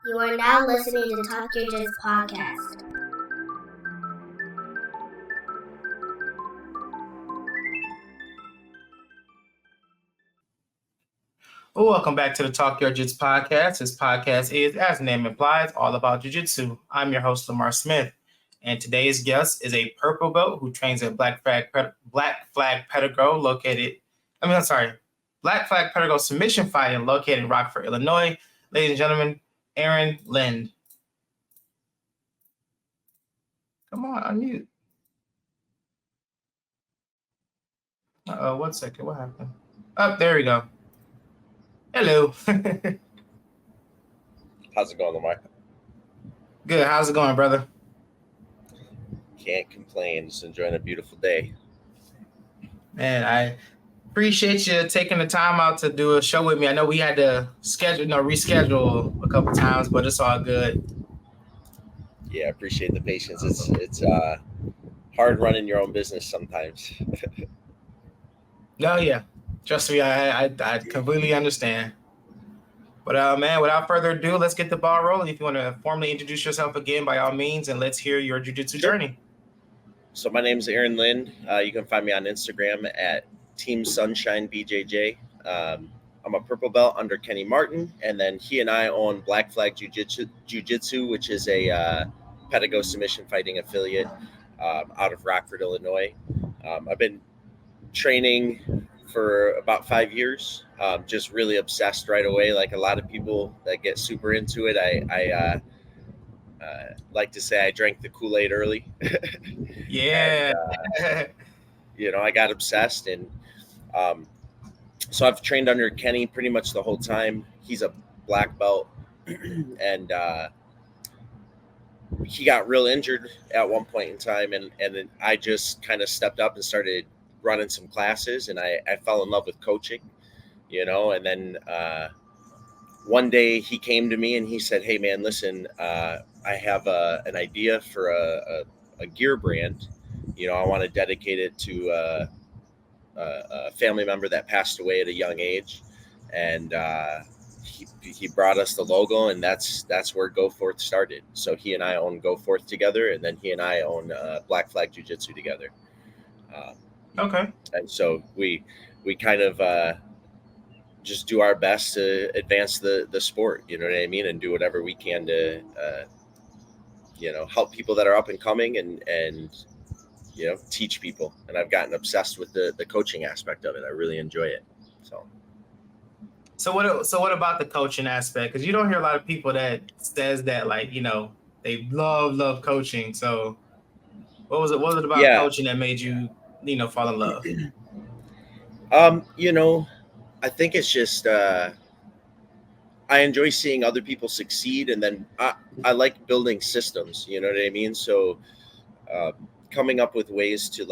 You are now listening to Talk Your Jits podcast. Well, welcome back to the Talk Your Jits podcast. This podcast is, as the name implies, all about jiu-jitsu. I'm your host, Lamar Smith, and today's guest is a purple belt who trains at Black Flag Pedigree Black Flag Pedigree Submission Fighting located in Rockford, Illinois. Ladies and gentlemen, Aaron Lynde. Come on, unmute. Uh-oh, 1 second. What happened? Oh, there we go. Hello. How's it going, Lamar? Good. How's it going, brother? Can't complain. Just enjoying a beautiful day. Man, I appreciate you taking the time out to do a show with me. I know we had to reschedule a couple times, but it's all good. Yeah, I appreciate the patience. It's hard running your own business sometimes. No, yeah. Trust me, I completely understand. But man, without further ado, let's get the ball rolling. If you want to formally introduce yourself again, by all means, and let's hear your jiu-jitsu journey. So my name is Aaron Lynde. You can find me on Instagram at Team Sunshine BJJ. I'm a purple belt under Kenny Martin, and then he and I own Black Flag Jiu-Jitsu, which is a Pedigree submission fighting affiliate out of Rockford, Illinois. I've been training for about 5 years. Just really obsessed right away. Like a lot of people that get super into it, I like to say I drank the Kool-Aid early. Yeah. And, I got obsessed, and so I've trained under Kenny pretty much the whole time. He's a black belt, and he got real injured at one point in time, and then I just kind of stepped up and started running some classes, and I fell in love with coaching, and then one day he came to me and he said, "Hey man, listen, I have an idea for a gear brand. I want to dedicate it to a family member that passed away at a young age." And he brought us the logo, and that's where Go Forth started. So he and I own Go Forth together, and then he and I own Black Flag Jiu-Jitsu together. Okay. And so we kind of just do our best to advance the sport, you know what I mean, and do whatever we can to help people that are up and coming and teach people. And I've gotten obsessed with the coaching aspect of it. I really enjoy it. So what about the coaching aspect? Because you don't hear a lot of people that says that, like, they love coaching. So what was it about coaching that made you fall in love? I think it's just I enjoy seeing other people succeed, and then I like building systems, you know what I mean? So coming up with ways to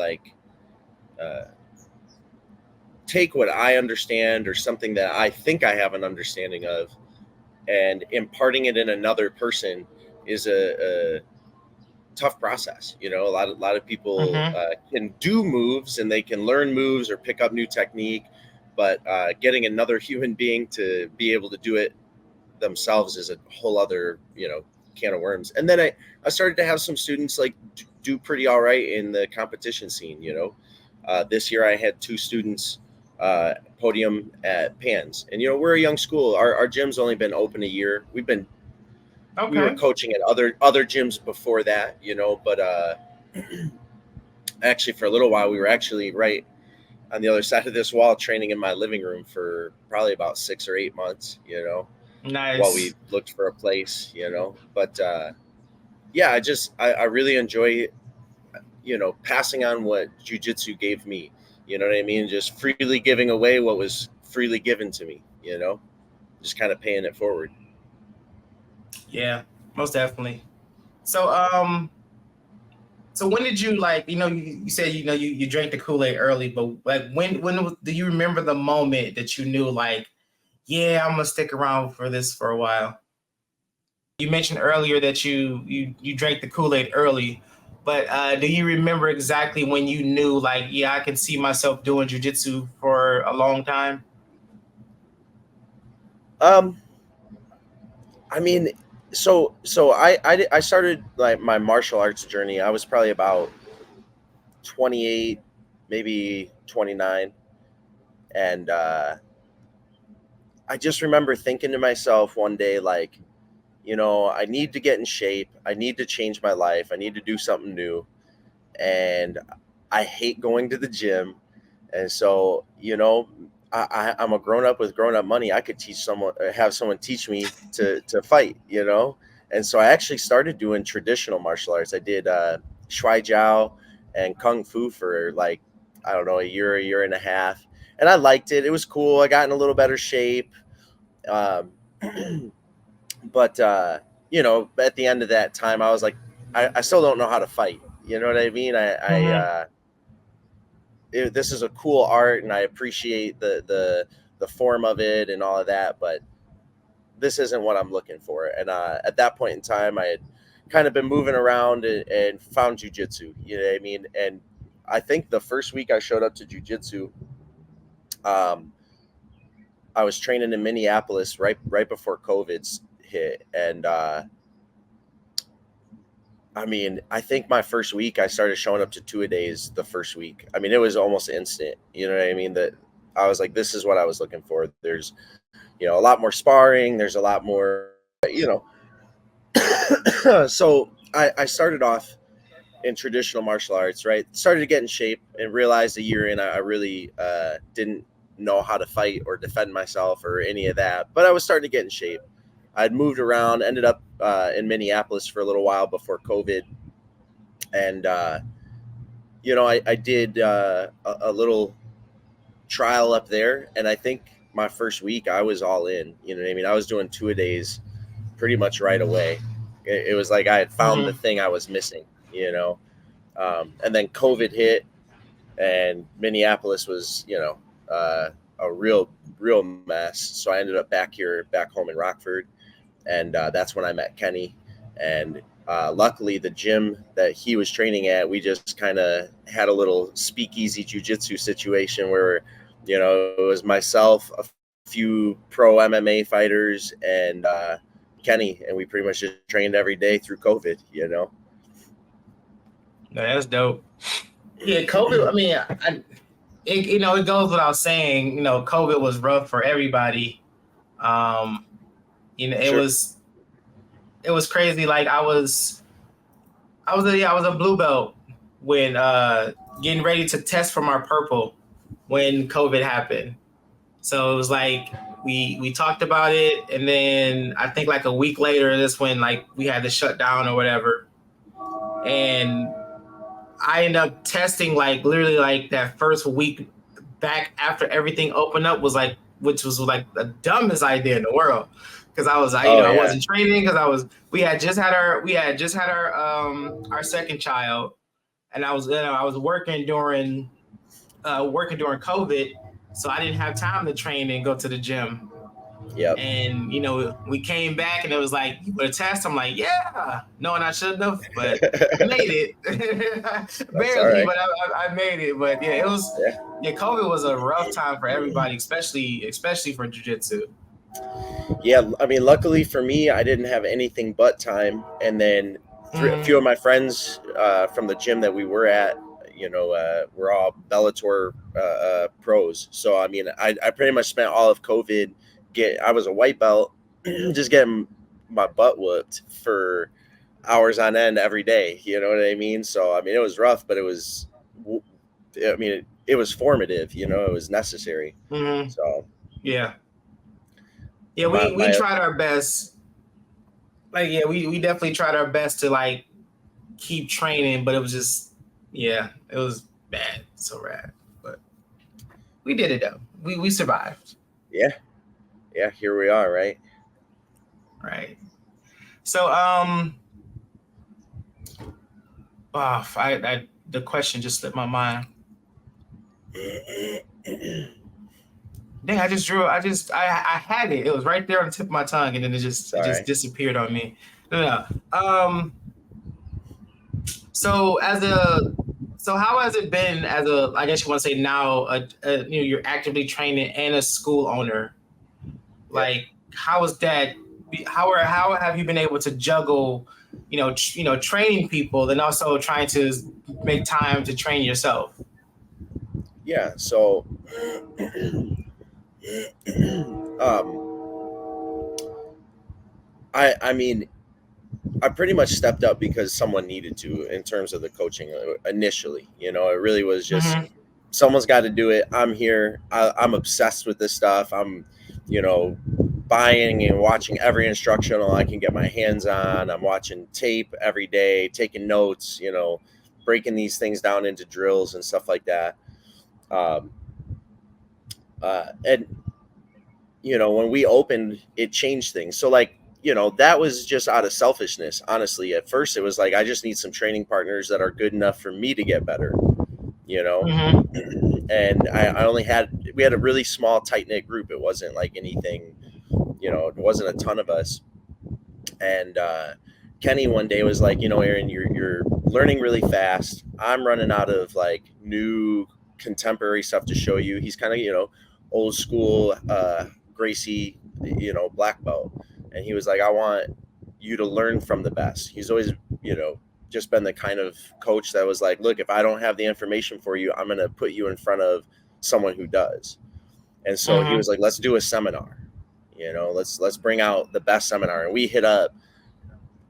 take what I understand or something that I think I have an understanding of and imparting it in another person is a tough process. A lot of people can do moves and they can learn moves or pick up new technique, but getting another human being to be able to do it themselves is a whole other can of worms. And then I started to have some students do pretty all right in the competition scene. This year I had 2 students podium at Pans, and we're a young school. Our gym's only been open a year. We were coaching at other gyms before that, but actually for a little while we were actually right on the other side of this wall training in my living room for probably about 6 or 8 months, Nice. While we looked for a place, but yeah, I really enjoy passing on what jiu-jitsu gave me, you know what I mean? Just freely giving away what was freely given to me, just kind of paying it forward. Yeah, most definitely. So so when did you you said you drank the Kool-Aid early, but when do you remember the moment that you knew yeah, I'm gonna stick around for this for a while? You mentioned earlier that you drank the Kool-Aid early, but do you remember exactly when you knew yeah, I can see myself doing jiu-jitsu for a long time? I mean, I started like my martial arts journey. I was probably about 28, maybe 29, and I just remember thinking to myself one day, like, I need to get in shape. I need to change my life. I need to do something new. And I hate going to the gym. And so, I'm a grown up with grown up money. I could have someone teach me to fight, And so I actually started doing traditional martial arts. I did Shuai Jiao and Kung Fu for like, I don't know, a year and a half. And I liked it. It was cool. I got in a little better shape. Um, but at the end of that time, I was like, I still don't know how to fight. You know what I mean? This is a cool art, and I appreciate the form of it and all of that, but this isn't what I'm looking for. And at that point in time, I had kind of been moving around and found jujitsu. You know what I mean? And I think the first week I showed up to jujitsu, I was training in Minneapolis right before COVID's hit, and I think my first week I started showing up to 2-a-days the first week. I mean, it was almost instant. You know what I mean? That I was like, this is what I was looking for. There's, a lot more sparring. There's a lot more, So I started off in traditional martial arts, right? Started to get in shape and realized a year in, I really didn't know how to fight or defend myself or any of that. But I was starting to get in shape. I'd moved around, ended up in Minneapolis for a little while before COVID. And, I did a little trial up there. And I think my first week I was all in, you know what I mean? I was doing 2-a-days pretty much right away. It was like I had found the thing I was missing, and then COVID hit and Minneapolis was, a real mess. So I ended up back home in Rockford. And that's when I met Kenny. And luckily, the gym that he was training at, we just kind of had a little speakeasy jujitsu situation where, it was myself, a few pro MMA fighters, and Kenny, and we pretty much just trained every day through COVID. No, that's dope. Yeah, COVID. I mean, it goes without saying. COVID was rough for everybody. Sure. It was crazy. Like I was a blue belt when getting ready to test for my purple when COVID happened. So it was like we talked about it, and then I think like a week later, that's when like we had to shut down or whatever. And I ended up testing like literally like that first week back after everything opened up which was like the dumbest idea in the world. Because I was, I wasn't training because we had just had our second child, and I was working during COVID, so I didn't have time to train and go to the gym. Yep. And we came back and it was like, you put a test. I'm like, yeah, knowing I shouldn't have, but I made it. Barely, but I made it. But yeah, it was COVID was a rough time for everybody, especially for jiu-jitsu. Yeah, I mean, luckily for me, I didn't have anything but time. And then a few of my friends from the gym that we were at, we're all Bellator pros. So, I mean, I pretty much spent all of COVID. I was a white belt, just getting my butt whooped for hours on end every day. You know what I mean? So, I mean, it was rough, but it was formative, it was necessary. Mm-hmm. So, yeah, we tried our best. Like, yeah, we definitely tried our best to like keep training, but it was just, it was bad, so bad. But we did it though. We survived. Yeah, here we are, right? Right. So, the question just slipped my mind. Dang, I had it. It was right there on the tip of my tongue, and then it just disappeared on me. No. So how has it been as I guess you want to say now, you're actively training and a school owner? Like, how is that how have you been able to juggle, training people, then also trying to make time to train yourself? Yeah. So, um, I mean, I pretty much stepped up because someone needed to in terms of the coaching initially. It really was just Mm-hmm. someone's got to do it. I'm here. I'm obsessed with this stuff. I'm, buying and watching every instructional I can get my hands on. I'm watching tape every day, taking notes, breaking these things down into drills and stuff like that. Um, and when we opened, it changed things. So like, that was just out of selfishness. Honestly, at first it was like, I just need some training partners that are good enough for me to get better, you know? Mm-hmm. And we had a really small, tight knit group. It wasn't like anything, it wasn't a ton of us. And, Kenny one day was like, Aaron, you're learning really fast. I'm running out of like new contemporary stuff to show you. He's kind of, old school, Gracie, black belt. And he was like, I want you to learn from the best. He's always, just been the kind of coach that was like, look, if I don't have the information for you, I'm going to put you in front of someone who does. And so he Mm-hmm. was like, let's do a seminar, let's bring out the best seminar. And we hit up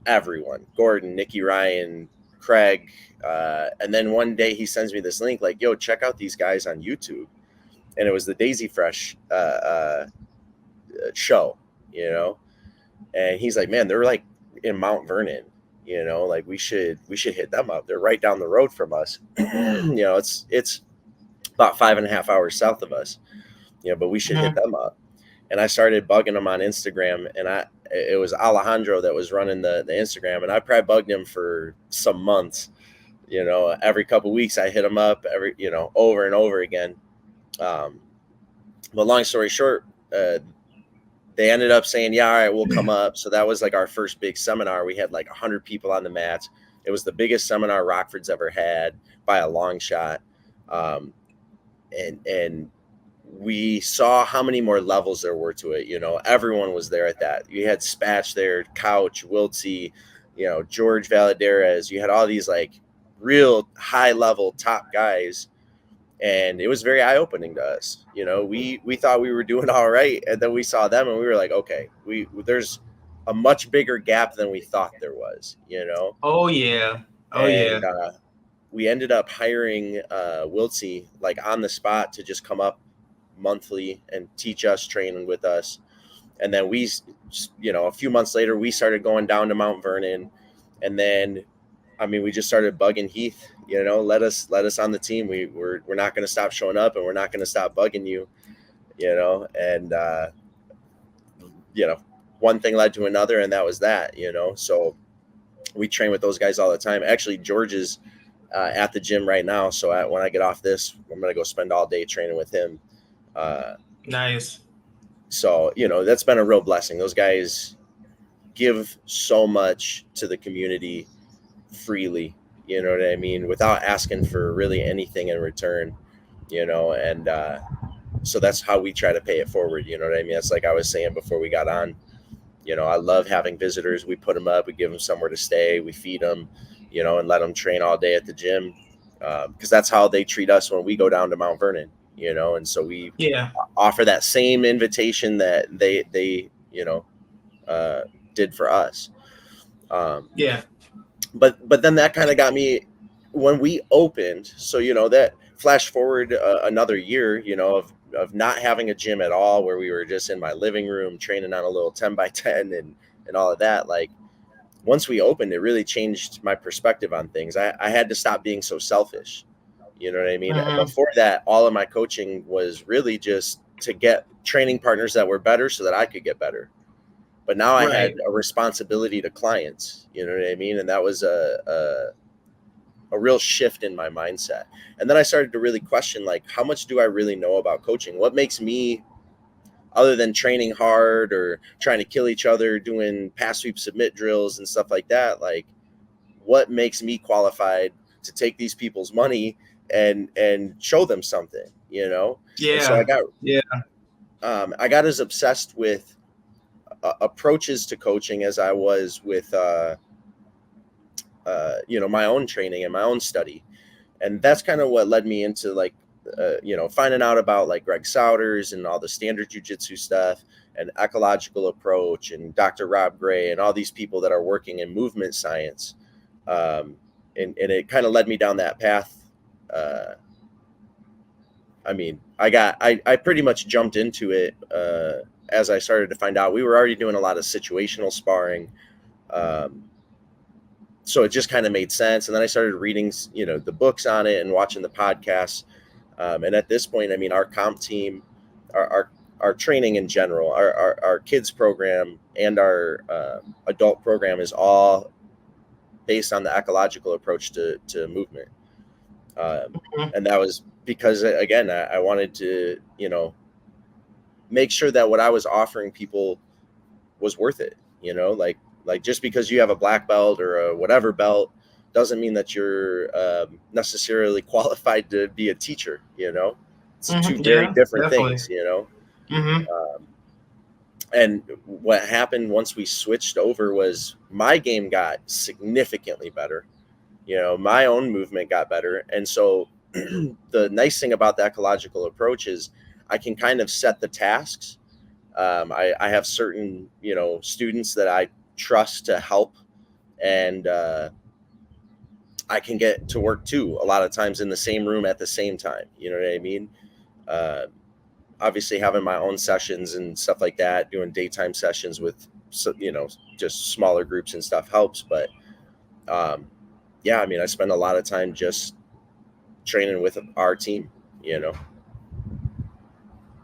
everyone, Gordon, Nikki Ryan, Craig. And then one day he sends me this link like, yo, check out these guys on YouTube. And it was the Daisy Fresh show, and he's like, man, they're like in Mount Vernon, like we should hit them up. They're right down the road from us. It's about 5.5 hours south of us, but we should hit Mm-hmm. them up. And I started bugging him on Instagram, and it was Alejandro that was running the Instagram, and I probably bugged him for some months. Every couple of weeks I hit him up over and over again. But long story short, they ended up saying, yeah, all right, we'll come up. So that was like our first big seminar. We had like 100 people on the mats. It was the biggest seminar Rockford's ever had by a long shot. And we saw how many more levels there were to it. Everyone was there at that. You had Spatch there, Couch, Wiltsey, George Valadares. You had all these like real high level top guys. And it was very eye opening to us. We thought we were doing all right. And then we saw them and we were like, okay, there's a much bigger gap than we thought there was, Oh yeah. Oh yeah. and we ended up hiring Wiltsey like on the spot to just come up monthly and teach us, training with us. And then a few months later, we started going down to Mount Vernon. And then, we just started bugging Heath, let us on the team. We're not going to stop showing up, and we're not going to stop bugging you, and, one thing led to another, and that was that, so we train with those guys all the time. Actually, George is at the gym right now. So when I get off this, I'm going to go spend all day training with him. Nice. So, that's been a real blessing. Those guys give so much to the community freely, without asking for really anything in return, and so that's how we try to pay it forward. That's like I was saying before we got on. I love having visitors. We put them up, we give them somewhere to stay, we feed them, and let them train all day at the gym, because that's how they treat us when we go down to Mount Vernon, and so we offer that same invitation that they did for us. Yeah. But then that kind of got me when we opened. So, that flash forward another year, of not having a gym at all, where we were just in my living room training on a little 10x10 and all of that. Like once we opened, it really changed my perspective on things. I had to stop being so selfish. You know what I mean? Mm-hmm. Before that, all of my coaching was really just to get training partners that were better so that I could get better. But now I had a responsibility to clients, you know what I mean? And that was a real shift in my mindset. And then I started to really question, like, how much do I really know about coaching? What makes me, other than training hard or trying to kill each other, doing pass sweep submit drills and stuff like that, like, what makes me qualified to take these people's money and show them something, Yeah. And so I I got as obsessed with approaches to coaching as I was with my own training and my own study. And that's kind of what led me into like finding out about like Greg Souders and all the standard jiu-jitsu stuff and ecological approach and Dr. Rob Gray and all these people that are working in movement science. And it kind of led me down that path. I pretty much jumped into it as I started to find out. We were already doing a lot of situational sparring. So it just kind of made sense. And then I started reading, the books on it and watching the podcasts. And at this point, I mean, our comp team, our training in general, our kids program and our adult program is all based on the ecological approach to movement. And that was because, again, I wanted to, make sure that what I was offering people was worth it, like just because you have a black belt or a whatever belt doesn't mean that you're necessarily qualified to be a teacher, It's two very different things, And what happened once we switched over was my game got significantly better. My own movement got better. And so the nice thing about the ecological approach is I can kind of set the tasks. I have certain, students that I trust to help, and I can get to work too a lot of times in the same room at the same time. You know what I mean? Obviously having my own sessions and stuff like that, doing daytime sessions with, just smaller groups and stuff helps. But I spend a lot of time just training with our team,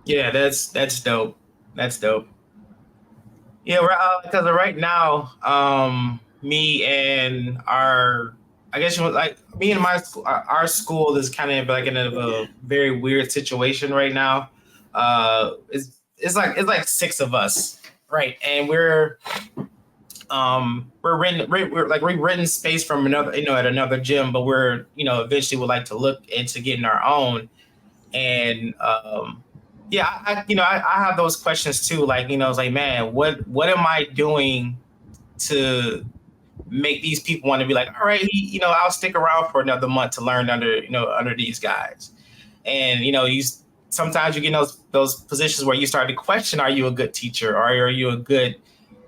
Yeah, that's dope. That's dope. Yeah, because right now, me and me and my school, our school is kind of like in a very weird situation right now. It's like six of us, right? And we're renting space from another, at another gym, but we're, eventually would like to look into getting our own. And I have those questions too. Like, it's like, man, what am I doing to make these people want to be like, all right, I'll stick around for another month to learn under these guys. And, sometimes you get in those positions where you start to question, are you a good teacher? Or are you a good,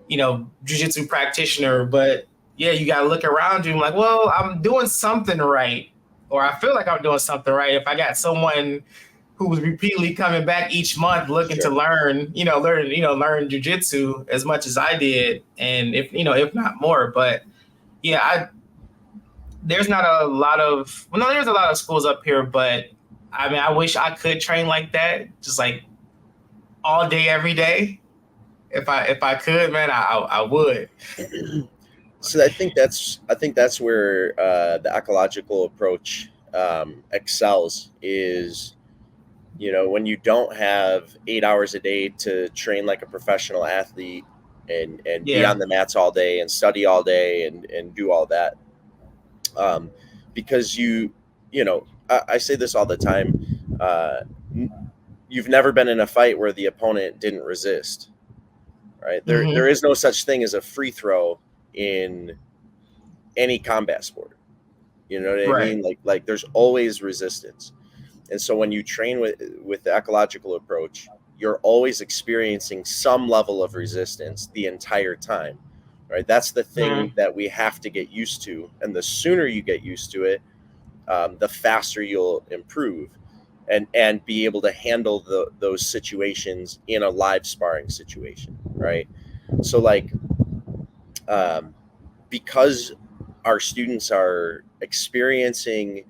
jiu-jitsu practitioner? But yeah, you got to look around you and like, well, I'm doing something right. Or I feel like I'm doing something right. If I got someone who was repeatedly coming back each month looking to learn jiu-jitsu as much as I did, and if not more. But yeah, there's a lot of schools up here, but I mean, I wish I could train like that, just like all day, every day. If I could, man, I would. So I think that's where the ecological approach excels is, when you don't have 8 hours a day to train like a professional athlete and be on the mats all day and study all day and do all that. Because I say this all the time. You've never been in a fight where the opponent didn't resist, right? There is no such thing as a free throw in any combat sport. You know what I mean? Like there's always resistance. And so when you train with the ecological approach, you're always experiencing some level of resistance the entire time, right? That's the thing that we have to get used to. And the sooner you get used to it, the faster you'll improve and be able to handle those situations in a live sparring situation, right? So like, because our students are experiencing,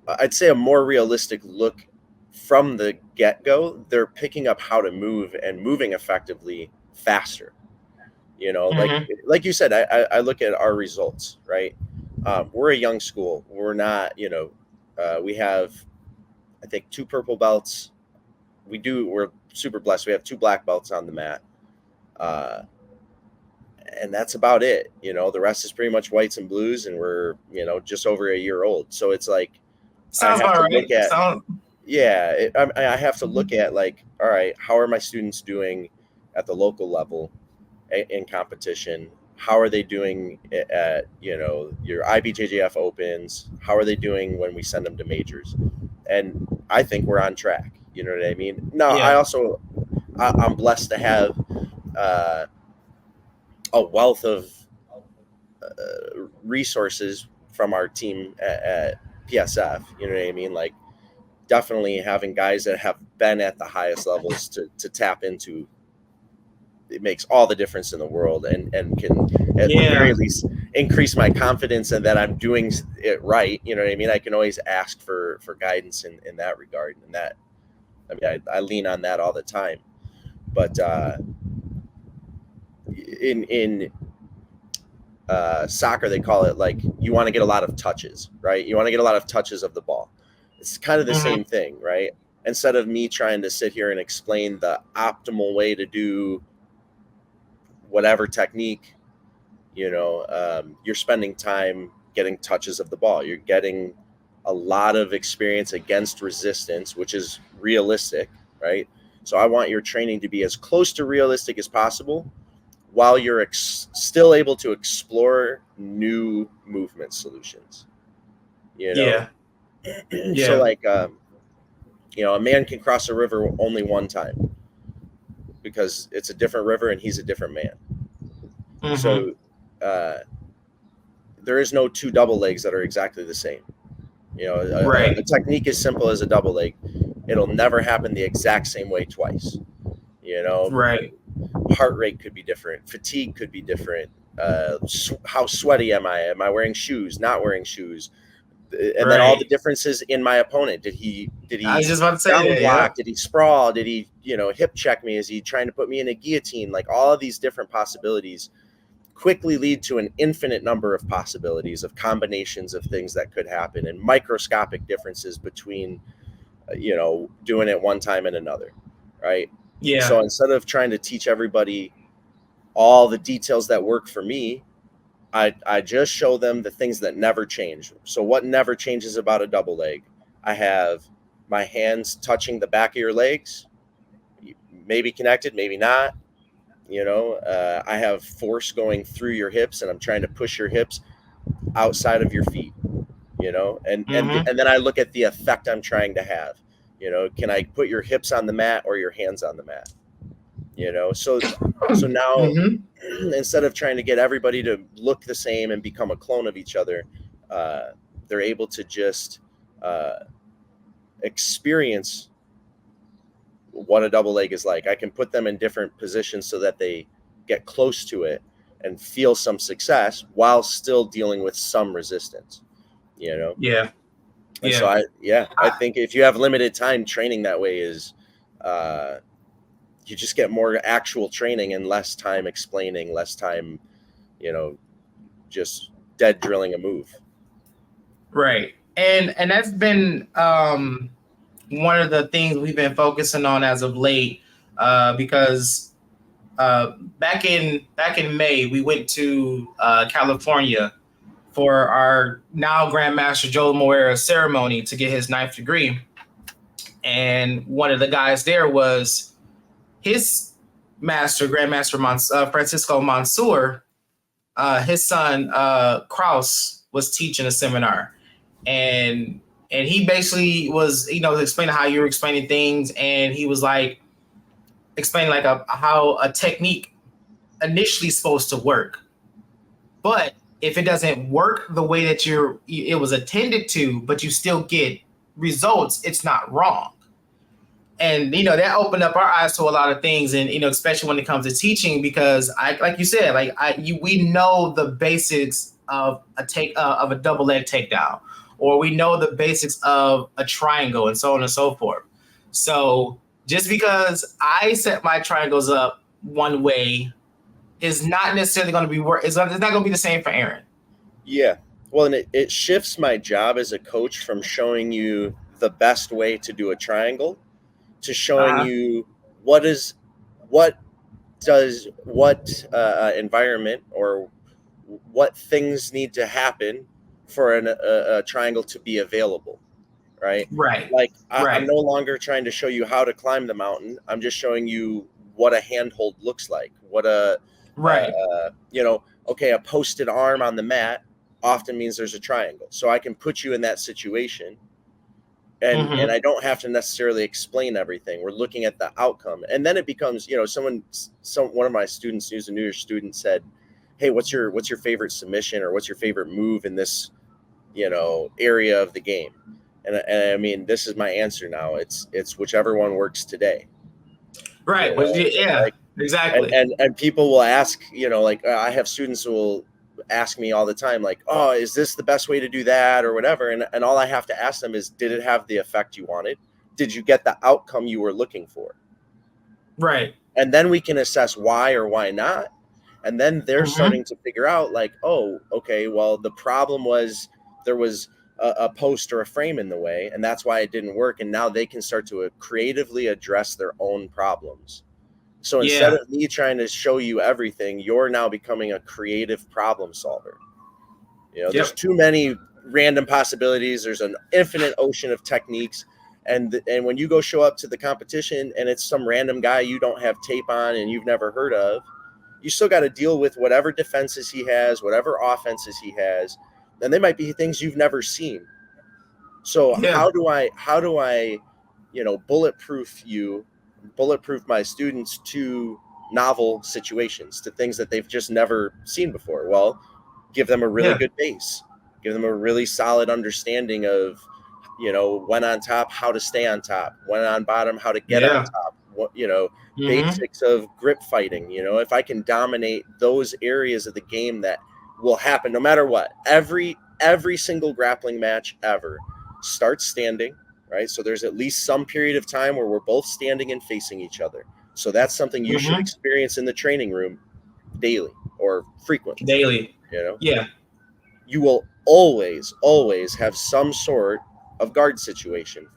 I'd say a more realistic look from the get-go, they're picking up how to move and moving effectively faster. Like you said, I look at our results, right? We're a young school. We're not, we have, I think, 2 purple belts. We're super blessed. We have 2 black belts on the mat. And that's about it. The rest is pretty much whites and blues, and we're, just over a year old. So it's like, sounds about right. I have to look at like, all right, how are my students doing at the local level in competition? How are they doing at, you know, your IBJJF opens? How are they doing when we send them to majors? And I think we're on track. You know what I mean? No, Yeah. I'm blessed to have a wealth of resources from our team at PSF. You know what I mean? Like, definitely having guys that have been at the highest levels to tap into, it makes all the difference in the world, and can at the Yeah. very least increase my confidence in that I'm doing it right. You know what I mean? I can always ask for guidance in that regard, and that, I mean, I lean on that all the time. But in soccer, they call it like, you want to get a lot of touches, right? You want to get a lot of touches of the ball. It's kind of the Mhm. same thing, right? Instead of me trying to sit here and explain the optimal way to do whatever technique, you know, you're spending time getting touches of the ball. You're getting a lot of experience against resistance, which is realistic, right? So I want your training to be as close to realistic as possible, while you're still able to explore new movement solutions, you know? Yeah. So Yeah. like, you know, a man can cross a river only one time because it's a different river and he's a different man. Mhm. So uh, there is no two double legs that are exactly the same. You know, a Right. technique as simple as a double leg, it'll never happen the exact same way twice. You know, Right. heart rate could be different, fatigue could be different. How sweaty am I? Am I wearing shoes? Not wearing shoes? And then all the Right. differences in my opponent. Did I was he just about to say down that. Yeah. block? Did he sprawl? Did he, you know, hip check me? Is he trying to put me in a guillotine? Like, all of these different possibilities quickly lead to an infinite number of possibilities of combinations of things that could happen, and microscopic differences between, you know, doing it one time and another, right? So Yeah. instead of trying to teach everybody all the details that work for me, I just show them the things that never change. So what never changes about a double leg? I have my hands touching the back of your legs, maybe connected, maybe not. You know, I have force going through your hips, and I'm trying to push your hips outside of your feet. You know, Mhm. and then I look at the effect I'm trying to have. You know, can I put your hips on the mat or your hands on the mat? You know, so now, Mhm. instead of trying to get everybody to look the same and become a clone of each other, uh, they're able to just uh, experience what a double leg is like. I can put them in different positions so that they get close to it and feel some success while still dealing with some resistance, you know? Yeah. And so Yeah. I think if you have limited time, training that way is, uh, you just get more actual training and less time explaining, less time, you know, just dead drilling a move. Right. And that's been one of the things we've been focusing on as of late, because back in May we went to California for our now Grandmaster Joe Moreira ceremony to get his ninth degree, and one of the guys there was his master, Grandmaster Francisco Mansour. His son Kraus was teaching a seminar, and he basically was, explaining how you were explaining things, and he was like explaining like how a technique initially supposed to work, but if it doesn't work the way that it was intended to, but you still get results, it's not wrong. And that opened up our eyes to a lot of things, and especially when it comes to teaching, because I, like you said, we know the basics of a double leg takedown, or we know the basics of a triangle, and so on and so forth. So just because I set my triangles up one way is not necessarily going to be it's not going to be the same for Aaron. Yeah. Well, and it shifts my job as a coach from showing you the best way to do a triangle to showing Uh-huh. you what is what what environment or what things need to happen for a triangle to be available, right? Right. Like Right. I'm no longer trying to show you how to climb the mountain. I'm just showing you what a handhold looks like, what a Right. okay, a posted arm on the mat often means there's a triangle, so I can put you in that situation, and Mhm. I don't have to necessarily explain everything. We're looking at the outcome, and then it becomes, one of my students, who's a newer student, said, hey, what's your favorite submission, or what's your favorite move in this area of the game? And I mean, this is my answer now. It's whichever one works today. Right. Yeah. Like, Exactly. and people will ask, I have students who will ask me all the time, like, oh, is this the best way to do that or whatever? And all I have to ask them is, did it have the effect you wanted? Did you get the outcome you were looking for? Right. And then we can assess why or why not. And then they're starting to figure out, like, oh, okay, well, the problem was there was a post or a frame in the way, and that's why it didn't work. And now they can start to creatively address their own problems. So instead of me trying to show you everything, you're now becoming a creative problem solver. There's too many random possibilities. There's an infinite ocean of techniques. And when you go show up to the competition and it's some random guy you don't have tape on and you've never heard of, you still got to deal with whatever defenses he has, whatever offenses he has. And they might be things you've never seen. So how do I, bulletproof my students to novel situations, to things that they've just never seen before? Well, give them a really good base, give them a really solid understanding of, when on top, how to stay on top, when on bottom, how to get on top, basics of grip fighting. If I can dominate those areas of the game, that will happen no matter what. Every single grappling match ever starts standing, right? So there's at least some period of time where we're both standing and facing each other. So that's something you should experience in the training room daily or frequently. Daily. You will always have some sort of guard situation.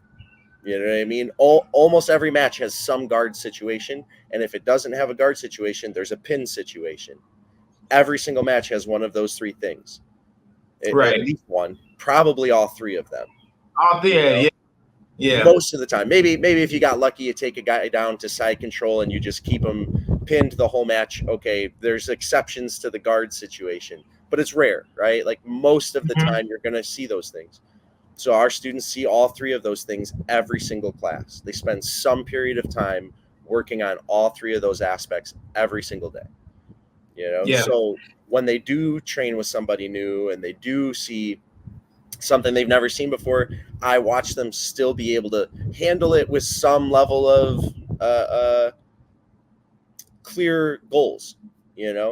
You know what I mean? Almost every match has some guard situation. And if it doesn't have a guard situation, there's a pin situation. Every single match has one of those three things. At least one, probably all three of them. Most of the time. Maybe if you got lucky, you take a guy down to side control and you just keep him pinned the whole match. Okay, there's exceptions to the guard situation, but it's rare, right? Like most of the time you're going to see those things. So our students see all three of those things every single class. They spend some period of time working on all three of those aspects every single day. So when they do train with somebody new and they do see something they've never seen before, I watch them still be able to handle it with some level of clear goals. Yeah,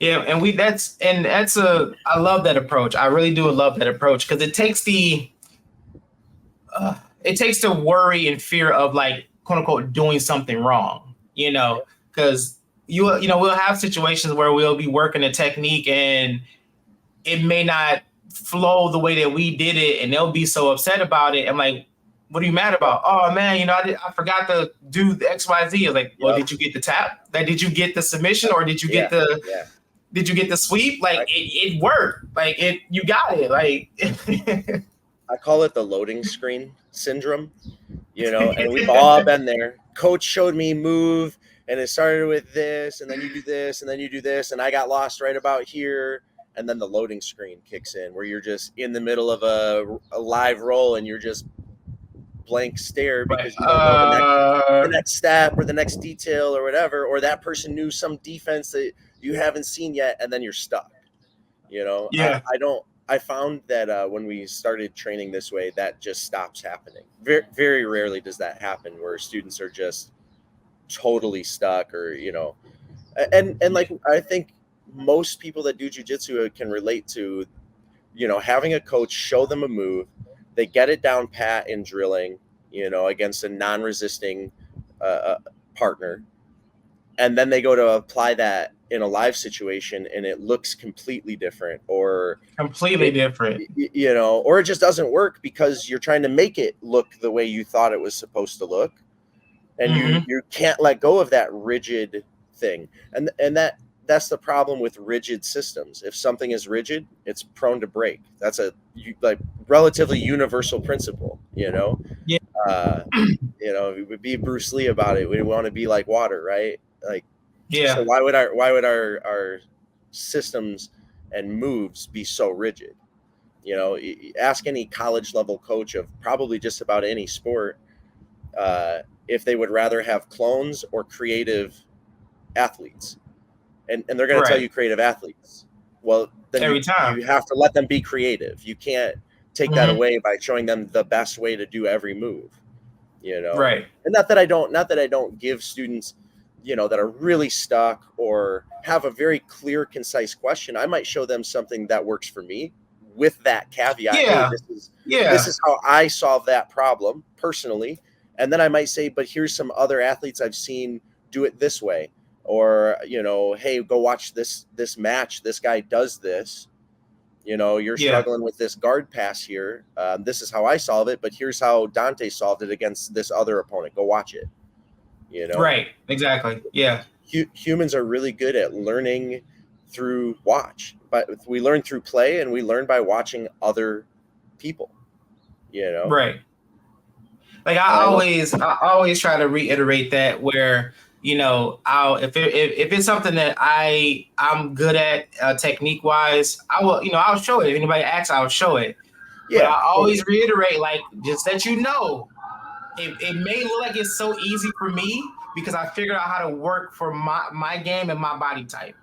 and I love that approach. I really do love that approach, because it takes the worry and fear of, like, quote unquote, doing something wrong. Because we'll have situations where we'll be working a technique and it may not flow the way that we did it, and they'll be so upset about it. I'm like, what are you mad about? Oh man, I forgot to do the XYZ. Like, well, did you get the tap? Like, did you get the submission, or did you get did you get the sweep? Like, it worked. Like, you got it. Like, I call it the loading screen syndrome, and we've all been there. Coach showed me move, and it started with this, and then you do this, and then you do this, and I got lost right about here. And then the loading screen kicks in, where you're just in the middle of a live roll and you're just blank stare because you don't know the next step or the next detail or whatever, or that person knew some defense that you haven't seen yet, and then you're stuck. I found that when we started training this way, that just stops happening. Very, very rarely does that happen, where students are just totally stuck, or and like, I think most people that do jiu-jitsu can relate to, having a coach show them a move, they get it down pat in drilling, against a non-resisting partner, and then they go to apply that in a live situation and it looks completely different, or different, or it just doesn't work because you're trying to make it look the way you thought it was supposed to look, and you can't let go of that rigid thing, and that's the problem with rigid systems. If something is rigid, it's prone to break. That's a like relatively universal principle, you know. Yeah. You know, we would be Bruce Lee about it. We want to be like water, right? Like, so Yeah. why would our systems and moves be so rigid? You know, ask any college level coach of probably just about any sport if they would rather have clones or creative athletes, and they're going to tell Right. you creative athletes. Well, then Every time. you have to let them be creative. You can't take that Mm-hmm. away by showing them the best way to do every move. You know, Right. and not that I don't give students, you know, that are really stuck or have a very clear, concise question. I might show them something that works for me with that caveat. Hey, Yeah. this is how I solve that problem personally. And then I might say, but here's some other athletes I've seen do it this way. Or, you know, hey, go watch this match. This guy does this. You know, you're Yeah. struggling with this guard pass here. This is how I solve it, but here's how Dante solved it against this other opponent. Go watch it. You know, Right. Exactly. Yeah. Humans are really good at learning through watch, but we learn through play, and we learn by watching other people. You know, Right. Like I always try to reiterate that where, you know, if it's something that I'm good at technique wise, I'll show it. If anybody asks, I'll show it. Yeah, but I always reiterate, like, just that you know, it may look like it's so easy for me because I figured out how to work for my game and my body type.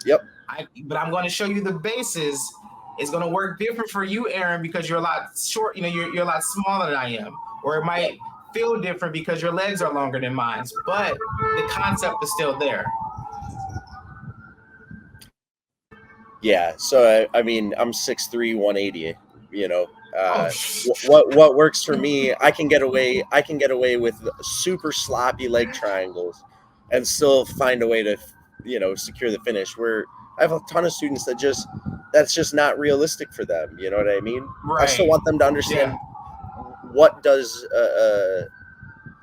Yep. But I'm going to show you the basis. It's going to work different for you, Aaron, because you're a lot short. You know, you're a lot smaller than I am, or it might feel different because your legs are longer than mine. But the concept is still there. Yeah. So I mean, I'm 6'3", 180. You know, Oh, what works for me, I can get away with super sloppy leg triangles and still find a way to, you know, secure the finish. Where I have a ton of students that's just not realistic for them. You know what I mean? I still right. want them to understand what does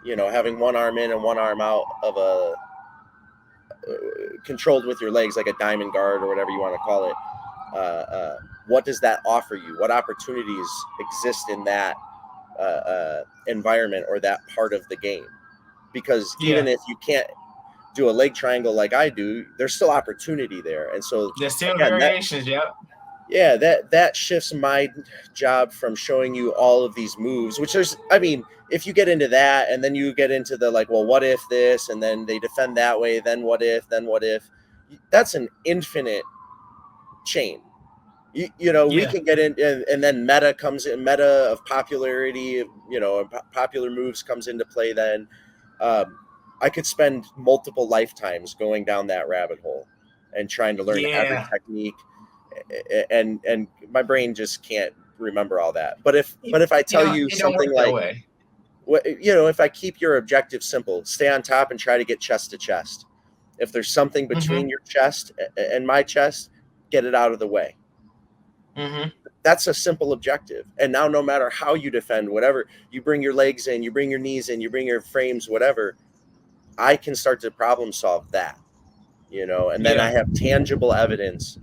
you know, having one arm in and one arm out of a controlled with your legs like a diamond guard or whatever you want to call it. What does that offer you? What opportunities exist in that environment or that part of the game? Because even if you can't do a leg triangle like I do, there's still opportunity there. And so there's still variations. Yeah, that shifts my job from showing you all of these moves, which I mean, if you get into that and then you get into the like, well, what if this, and then they defend that way, then what if, that's an infinite chain. You know, we can get in, and then meta of popularity, you know, popular moves comes into play. Then I could spend multiple lifetimes going down that rabbit hole and trying to learn every technique, and my brain just can't remember all that. But if I tell you something like, you know, if I keep your objective simple, stay on top and try to get chest to chest. If there's something between your chest and my chest, get it out of the way. Mm-hmm. That's a simple objective. And now no matter how you defend, whatever, you bring your legs in, you bring your knees in, you bring your frames, whatever, I can start to problem solve that, you know, and then I have tangible evidence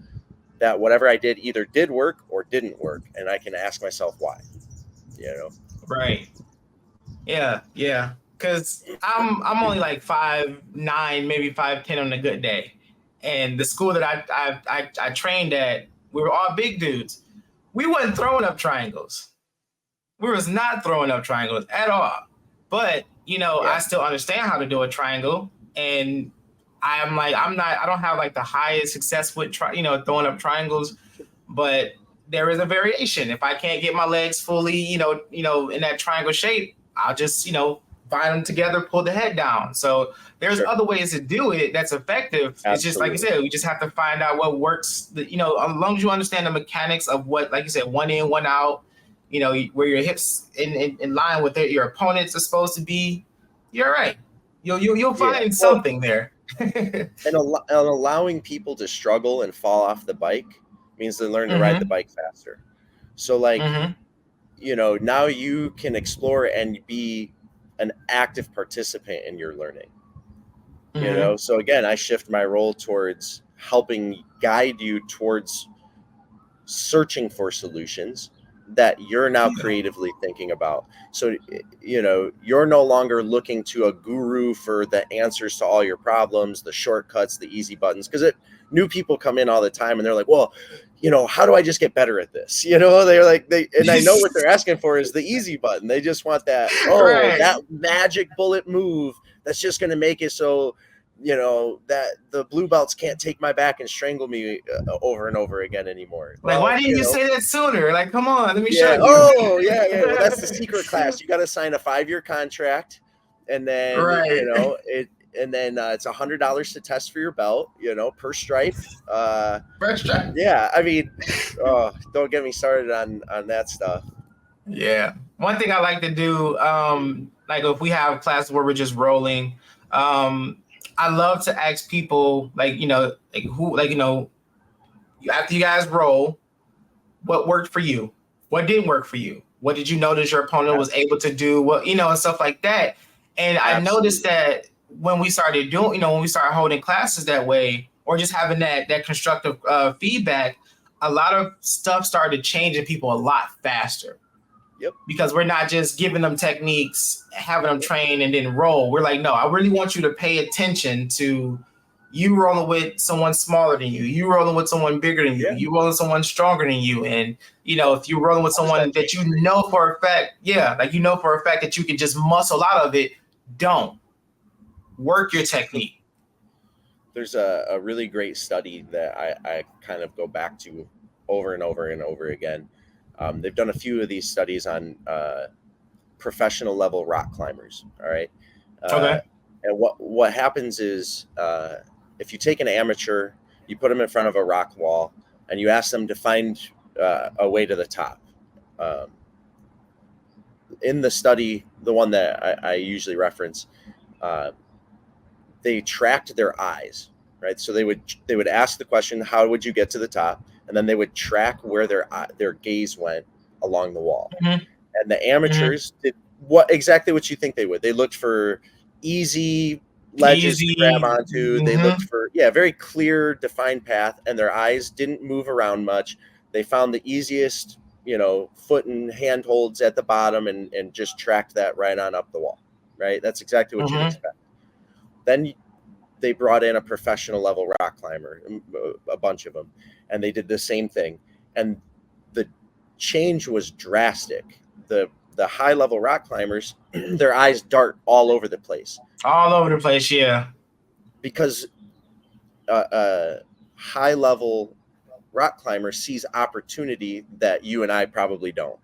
that whatever I did either did work or didn't work. And I can ask myself why, you know? Right. Yeah. Yeah. Cause I'm only like 5'9", maybe 5'10" on a good day. And the school that I trained at, we were all big dudes. We wasn't throwing up triangles. We was not throwing up triangles at all. But, you know, I still understand how to do a triangle. And I don't have like the highest success with, throwing up triangles, but there is a variation. If I can't get my legs fully, you know, in that triangle shape, I'll just, you know, bind them together, pull the head down. So there's other ways to do it that's effective. Absolutely. It's just like you said, we just have to find out what works. You know, as long as you understand the mechanics of what, like you said, one in, one out, you know, where your hips in line with your opponents are supposed to be, you're right. You'll find something there. and allowing people to struggle and fall off the bike means they learn to ride the bike faster. So like, you know, now you can explore and be an active participant in your learning, you know? So again, I shift my role towards helping guide you towards searching for solutions that you're now creatively thinking about. So, you know, you're no longer looking to a guru for the answers to all your problems, the shortcuts, the easy buttons, because new people come in all the time and they're like, well, you know, how do I just get better at this? You know, they're like, and I know what they're asking for is the easy button. They just want that, that magic bullet move that's just going to make it so, you know, that the blue belts can't take my back and strangle me over and over again anymore. Like, why didn't you say that sooner? Like, come on, let me show you. Oh, yeah. Well, that's the secret class. You got to sign a 5-year contract, and then you know it's $100 to test for your belt. You know, per stripe. Per stripe. Yeah, I mean, don't get me started on that stuff. Yeah, one thing I like to do, like if we have classes where we're just rolling, I love to ask people, like, you know, like who, like, you know, after you guys roll, what worked for you? What didn't work for you? What did you notice your opponent was able to do? What, you know, and stuff like that. And I noticed that when we started doing, you know, when we started holding classes that way, or just having that constructive feedback, a lot of stuff started changing people a lot faster. Yep. Because we're not just giving them techniques, having them train and then roll. We're like, no, I really want you to pay attention to you rolling with someone smaller than you, you rolling with someone bigger than you, you rolling with someone stronger than you. And, you know, if you're rolling with someone that you know for a fact, like you know for a fact that you can just muscle out of it, don't. Work your technique. There's a really great study that I kind of go back to over and over and over again. They've done a few of these studies on professional level rock climbers. All right. Okay. And what happens is if you take an amateur, you put them in front of a rock wall, and you ask them to find a way to the top. In the study, the one that I usually reference, they tracked their eyes, right? So they would ask the question, "How would you get to the top?" And then they would track where their gaze went along the wall. Mm-hmm. And the amateurs did exactly what you think they would. They looked for easy ledges to grab onto. They looked for very clear, defined path, and their eyes didn't move around much. They found the easiest, you know, foot and handholds at the bottom, and just tracked that right on up the wall. Right, that's exactly what you'd expect. Then they brought in a professional level rock climber, a bunch of them, and they did the same thing. And the change was drastic. The high level rock climbers, their eyes dart all over the place. All over the place, yeah. Because a high level rock climber sees opportunity that you and I probably don't.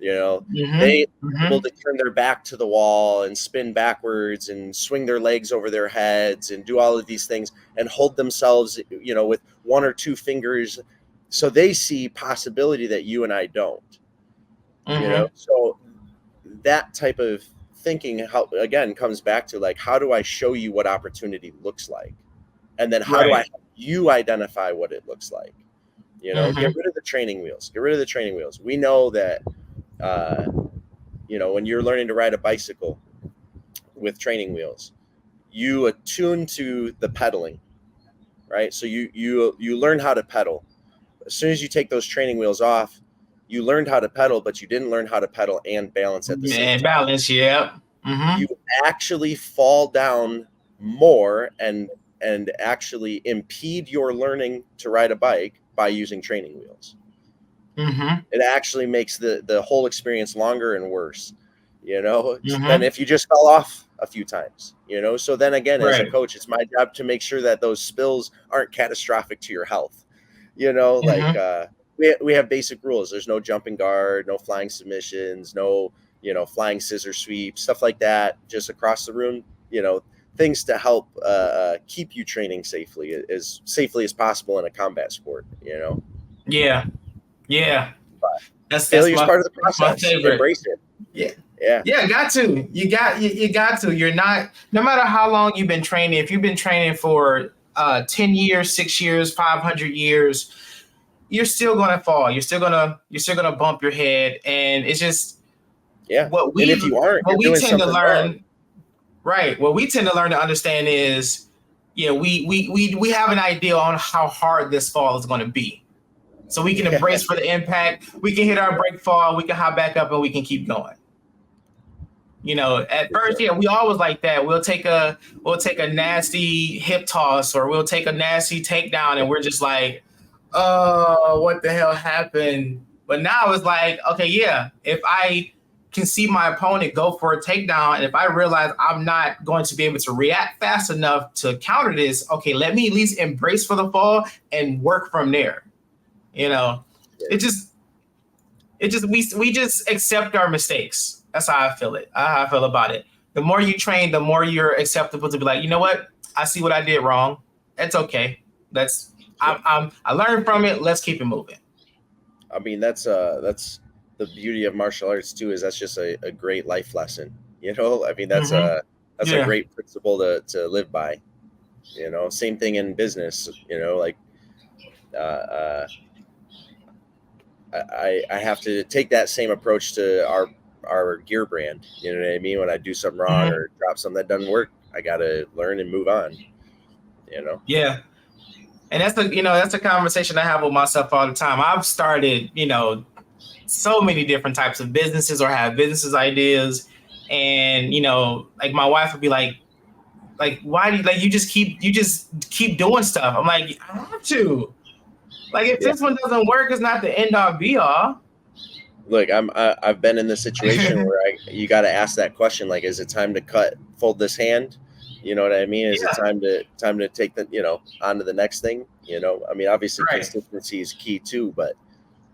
You know, they able to turn their back to the wall and spin backwards and swing their legs over their heads and do all of these things and hold themselves, you know, with one or two fingers. So they see possibility that you and I don't. You know, so that type of thinking, again, comes back to like, how do I show you what opportunity looks like? And then how do I help you identify what it looks like? You know, get rid of the training wheels. Get rid of the training wheels. We know that, you know, when you're learning to ride a bicycle with training wheels, you attune to the pedaling, right? So you learn how to pedal. As soon as you take those training wheels off, you learned how to pedal, but you didn't learn how to pedal and balance at the same time. Balance, yeah. You actually fall down more and actually impede your learning to ride a bike by using training wheels. It actually makes the whole experience longer and worse, you know, than if you just fell off a few times, you know. So then again, as a coach, it's my job to make sure that those spills aren't catastrophic to your health. You know, like we have basic rules. There's no jumping guard, no flying submissions, no, you know, flying scissor sweeps, stuff like that, just across the room, you know, things to help keep you training safely as possible in a combat sport, you know. Yeah. That's failure's part of the process. My favorite. Embrace it. Yeah. Got to. You got to. You're not, no matter how long you've been training, if you've been training for 10 years, 6 years, 500 years, you're still going to fall. You're still going to bump your head. And it's just, what we tend to learn to understand is yeah, we have an idea on how hard this fall is going to be. So we can embrace for the impact. We can hit our break fall. We can hop back up and we can keep going. You know, at first, yeah, we always like that. We'll take a nasty hip toss or we'll take a nasty takedown, and we're just like, oh, what the hell happened? But now it's like, okay, yeah, if I can see my opponent go for a takedown, and if I realize I'm not going to be able to react fast enough to counter this, okay, let me at least embrace for the fall and work from there. You know, it just we just accept our mistakes. That's how I feel it. How I feel about it. The more you train, the more you're acceptable to be like, you know what? I see what I did wrong. It's okay. I learned from it. Let's keep it moving. I mean, that's the beauty of martial arts too. Is that's just a great life lesson. You know, I mean, that's a great principle to live by. You know, same thing in business. You know, like I have to take that same approach to our gear brand. You know what I mean? When I do something wrong or drop something that doesn't work, I got to learn and move on. You know? Yeah. And that's a conversation I have with myself all the time. I've started, so many different types of businesses or have businesses ideas. And, like my wife would be like, why do you just keep doing stuff? I'm like, I have to. Like, if this one doesn't work, it's not the end all be all. Look, I've been in the situation where you got to ask that question. Like, is it time to fold this hand? You know what I mean? Is it time to take the, on to the next thing? I mean, obviously consistency is key too, but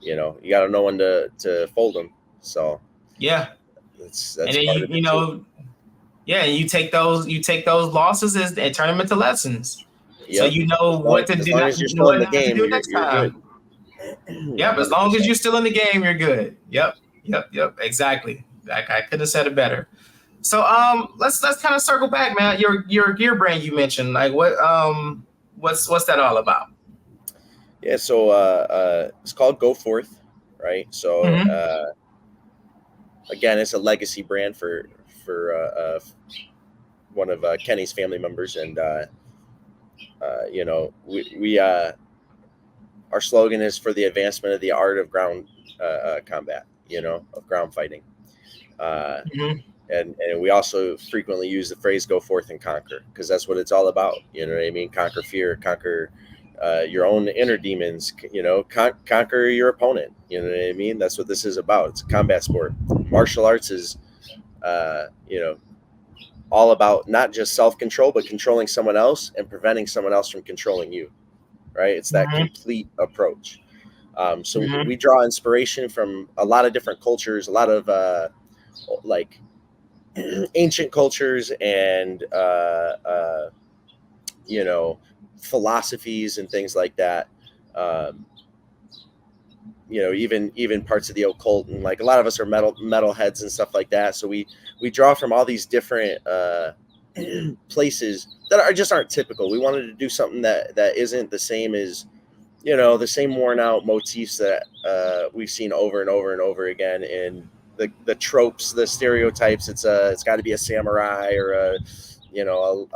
you got to know when to fold them. So yeah, that's and then you take those losses and turn them into lessons. Yep. So you know what to do. As long as you're still in the game, you're good. Yep, as long as you're still in the game, you're good. Yep, exactly. I couldn't have said it better. So let's kind of circle back, man. Your gear brand you mentioned, like what's that all about? Yeah, so it's called Go Forth, right? So again, it's a legacy brand for one of Kenny's family members, and we our slogan is for the advancement of the art of ground combat, of ground fighting. And we also frequently use the phrase "go forth and conquer" because that's what it's all about. You know what I mean? Conquer fear, conquer your own inner demons. Conquer your opponent. You know what I mean? That's what this is about. It's a combat sport. Martial arts is, all about not just self-control, but controlling someone else and preventing someone else from controlling you. Right? It's that complete approach. So we draw inspiration from a lot of different cultures, a lot of ancient cultures and philosophies and things like that. Even parts of the occult, and like a lot of us are metal heads and stuff like that. So we draw from all these different places that aren't typical. We wanted to do something that isn't the same as the same worn out motifs that we've seen over and over and over again in the tropes, the stereotypes. It's got to be a samurai or a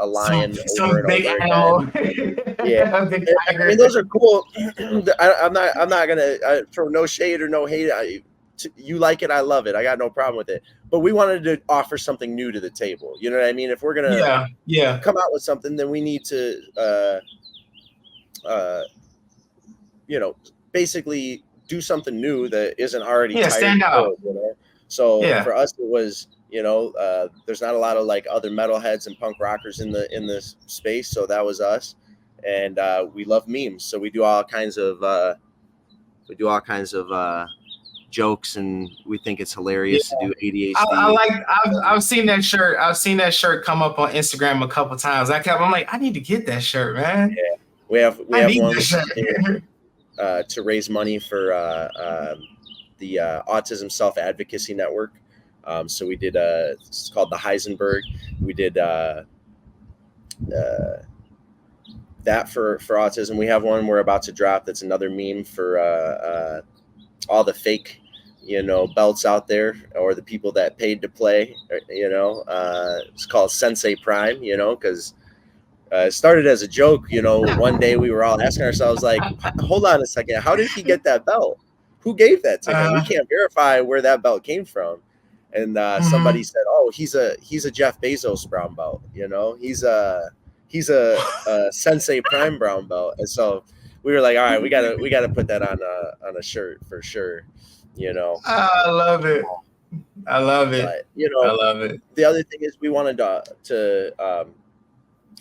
lion some over and big over animal. again. Yeah, I mean those are cool. I'm not gonna throw no shade or no hate. You like it, I love it. I got no problem with it. But we wanted to offer something new to the table. You know what I mean? If we're gonna come out with something, then we need to basically do something new that isn't already stand out. So for us, it was there's not a lot of like other metalheads and punk rockers in this space, so that was us, and we love memes, so we do all kinds of jokes, and we think it's hilarious to do ADHD. I've seen that shirt. I've seen that shirt come up on Instagram a couple times. I'm like, I need to get that shirt, man. Yeah, we have one to raise money for the Autism Self-Advocacy Network. So we did it's called the Heisenberg. We did that for autism. We have one we're about to drop that's another meme for all the fake belts out there, or the people that paid to play. It's called Sensei Prime, because It started as a joke, you know. One day we were all asking ourselves, like, hold on a second, how did he get that belt? Who gave that to him? We can't verify where that belt came from. And somebody said, "Oh, he's a Jeff Bezos brown belt. You know, he's a Sensei Prime brown belt." And so we were like, "All right, we gotta put that on a shirt for sure." You know, I love it. I love it. but you I know, love it. the other thing is we wanted to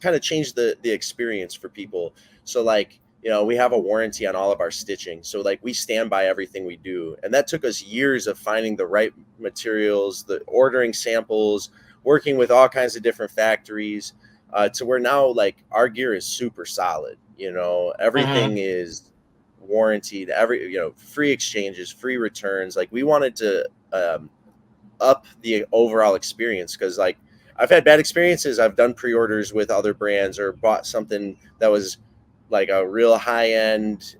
kind of change the experience for people. So like, you know, we have a warranty on all of our stitching, so like we stand by everything we do, and that took us years of finding the right materials, the ordering samples, working with all kinds of different factories, to where now like our gear is super solid. You know, everything is warranted, free exchanges, free returns. Like we wanted to up the overall experience, because like I've had bad experiences. I've done pre-orders with other brands or bought something that was like a real high-end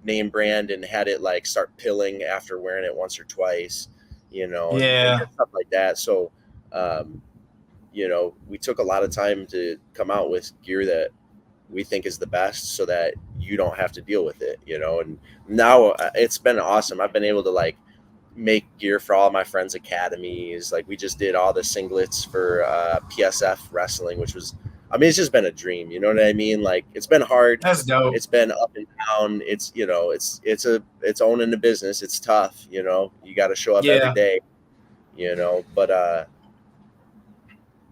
name brand and had it like start pilling after wearing it once or twice, you know, and just stuff like that. So you know, we took a lot of time to come out with gear that we think is the best so that you don't have to deal with it, you know. And now it's been awesome. I've been able to like make gear for all my friends' academies. Like we just did all the singlets for PSF wrestling, which was, I mean, it's just been a dream. You know what I mean? Like it's been hard. That's dope. It's been up and down. It's, you know, it's owning the business. It's tough. You know, you got to show up every day. You know, but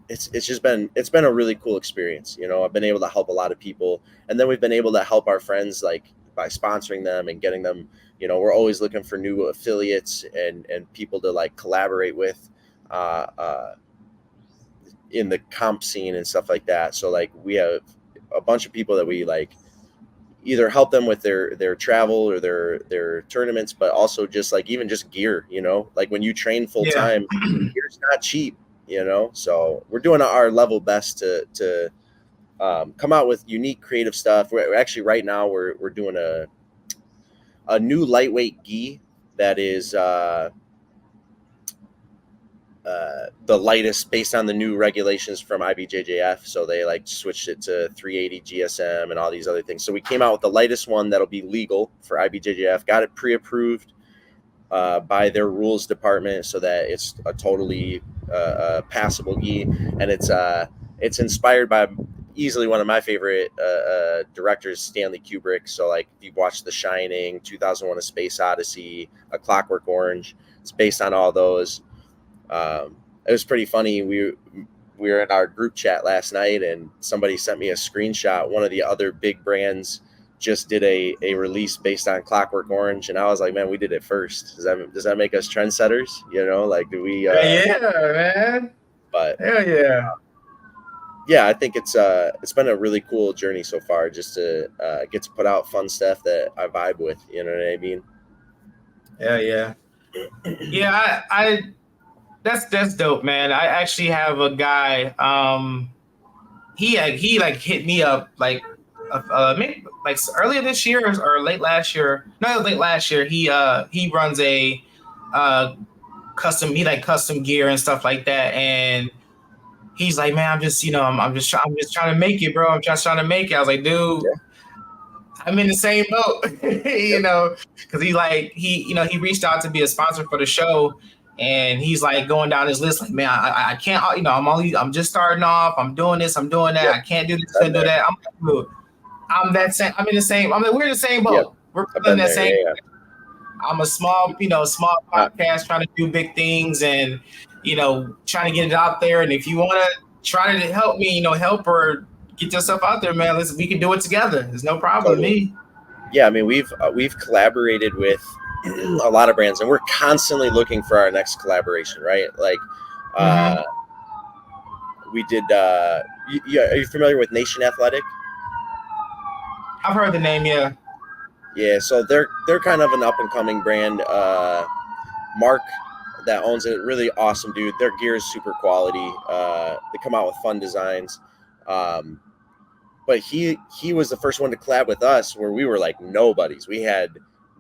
it's been a really cool experience. You know, I've been able to help a lot of people, and then we've been able to help our friends like by sponsoring them and getting them. You know, we're always looking for new affiliates and people to like collaborate with in the comp scene and stuff like that. So like we have a bunch of people that we like either help them with their travel or their tournaments, but also just like even just gear. You know, like when you train full time, gear's not cheap. You know, so we're doing our level best to come out with unique creative stuff. We're actually right now we're doing a new lightweight gi that is the lightest based on the new regulations from IBJJF. So they like switched it to 380 GSM and all these other things. So we came out with the lightest one that'll be legal for IBJJF, got it pre-approved by their rules department so that it's a totally passable gi. And it's inspired by easily one of my favorite directors, Stanley Kubrick. So like if you've watched The Shining, 2001: A Space Odyssey, A Clockwork Orange, it's based on all those. It was pretty funny. We were in our group chat last night and somebody sent me a screenshot. One of the other big brands just did a release based on Clockwork Orange, and I was like, man, we did it first. Does that make us trendsetters? You know, like do we yeah, man. But hell yeah. Yeah, I think it's been a really cool journey so far, just to get to put out fun stuff that I vibe with. You know what I mean? Yeah. I that's dope, man. I actually have a guy. He like hit me up like maybe like earlier this year or late last year. No, late last year. He runs a custom gear and stuff like that, and he's like, man, I'm just trying to make it, bro. I'm just trying to make it. I was like, dude, I'm in the same boat, you know, because he reached out to be a sponsor for the show, and he's like going down his list, like, man, I can't, you know, I'm just starting off. I'm doing this, I'm doing that. I can't do this, can't do that. I'm that same. I'm in the same. We're in the same boat. We're in that same. Yeah. I'm a small podcast trying to do big things and, you know, trying to get it out there. And if you want to try to help me, you know, help or get yourself out there, man, we can do it together. There's no problem with me. Yeah, I mean, we've collaborated with a lot of brands, and we're constantly looking for our next collaboration, right? Like, we did. Are you familiar with Nation Athletic? I've heard the name, yeah. Yeah, so they're kind of an up and coming brand. Mark that owns it, really awesome dude. Their gear is super quality. They come out with fun designs. But he was the first one to collab with us, where we were like nobodies. We had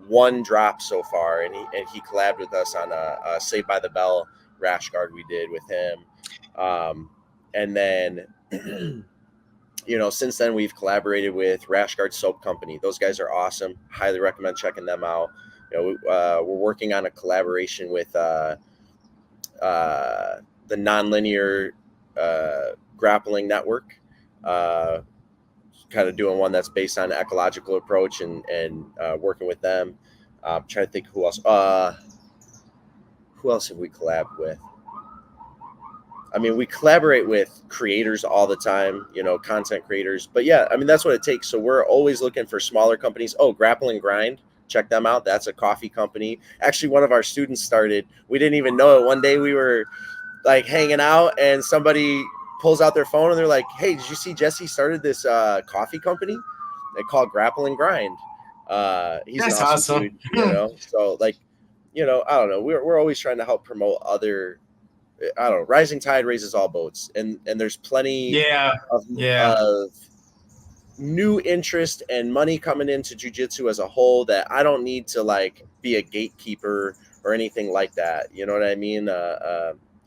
one drop so far, and he collabed with us on a Saved by the Bell rash guard we did with him. And then Since then we've collaborated with Rash Guard Soap Company. Those guys are awesome. Highly recommend checking them out. We're working on a collaboration with the Nonlinear Grappling Network. Kind of doing one that's based on an ecological approach and working with them. I'm trying to think who else. Who else have we collabed with? I mean, we collaborate with creators all the time, content creators. But yeah, I mean, that's what it takes. So we're always looking for smaller companies. Oh, Grapple and Grind. Check them out. That's a coffee company. Actually, one of our students started. We didn't even know it. One day we were like hanging out and somebody pulls out their phone and they're like, hey, did you see Jesse started this coffee company? They call Grapple and Grind. He's That's an awesome dude, So like, I don't know. We're always trying to help promote other, I don't know, rising tide raises all boats. And there's plenty of new interest and money coming into jiu-jitsu as a whole that I don't need to like be a gatekeeper or anything like that. You know what I mean?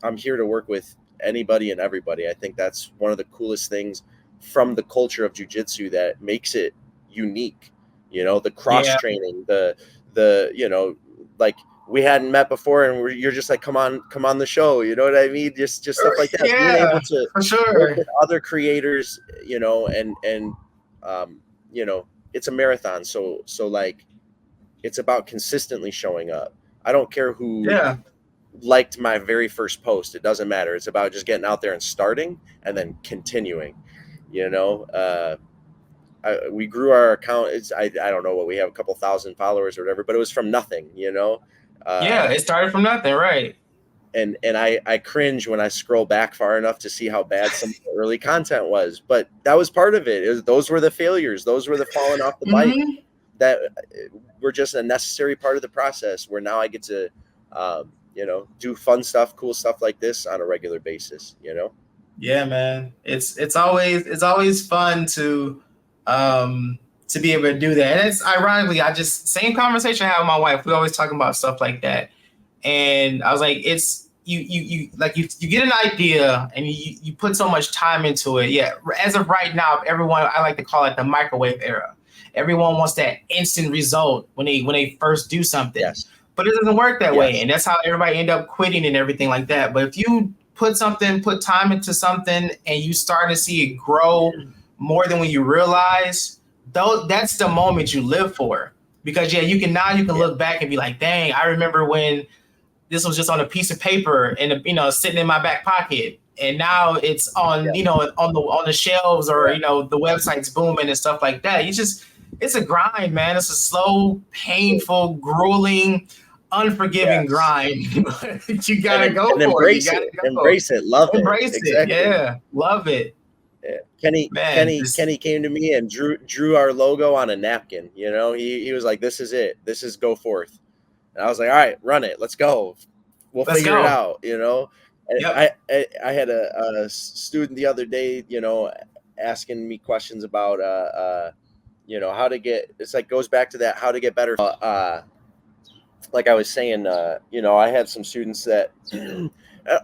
I'm here to work with anybody and everybody. I think that's one of the coolest things from the culture of jiu-jitsu that makes it unique. The cross training, the like we hadn't met before and you're just like, come on the show. You know what I mean? Just stuff like that. Yeah, being able to for sure. work with other creators, and it's a marathon. So like it's about consistently showing up. I don't care who liked my very first post. It doesn't matter. It's about just getting out there and starting and then continuing. We grew our account. I don't know what we have, a couple thousand followers or whatever, but it was from nothing. It started from nothing, right? And I cringe when I scroll back far enough to see how bad some of the early content was. But that was part of it. Those were the failures. Those were the falling off the bike that were just a necessary part of the process. Where now I get to, do fun stuff, cool stuff like this on a regular basis. Yeah, man. It's always fun to be able to do that. And it's ironically, same conversation I have with my wife. We always talking about stuff like that. And I was like, it's you get an idea and you put so much time into it. Yeah. As of right now, everyone, I like to call it the microwave era. Everyone wants that instant result when they first do something. Yes. But it doesn't work that way. And that's how everybody end up quitting and everything like that. But if you put time into something and you start to see it grow more than when you realize, that's the moment you live for. Because you can look back and be like, dang, I remember when this was just on a piece of paper and sitting in my back pocket, and now it's on on the shelves or the website's booming and stuff like that. It's a grind, man. It's a slow, painful, grueling, unforgiving grind. You gotta go for embrace it. Embrace it. Love it. Embrace it. Yeah, love it. Yeah. Kenny came to me and drew our logo on a napkin. He was like, "This is it. This is go forth." And I was like, "All right, run it. Let's go. Let's figure it out." And I had a student the other day, asking me questions about how to get. It's like goes back to that how to get better. Like I was saying, I had some students that.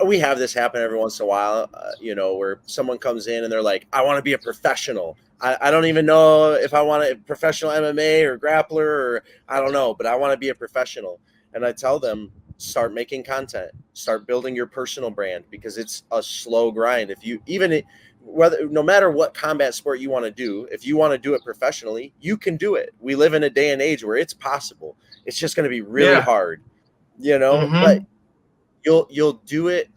We have this happen every once in a while, where someone comes in and they're like, I want to be a professional. I don't even know if I want a professional MMA or grappler or I don't know, but I want to be a professional. And I tell them, start making content, start building your personal brand, because it's a slow grind. No matter what combat sport you want to do, if you want to do it professionally, you can do it. We live in a day and age where it's possible. It's just going to be really hard, but you'll do it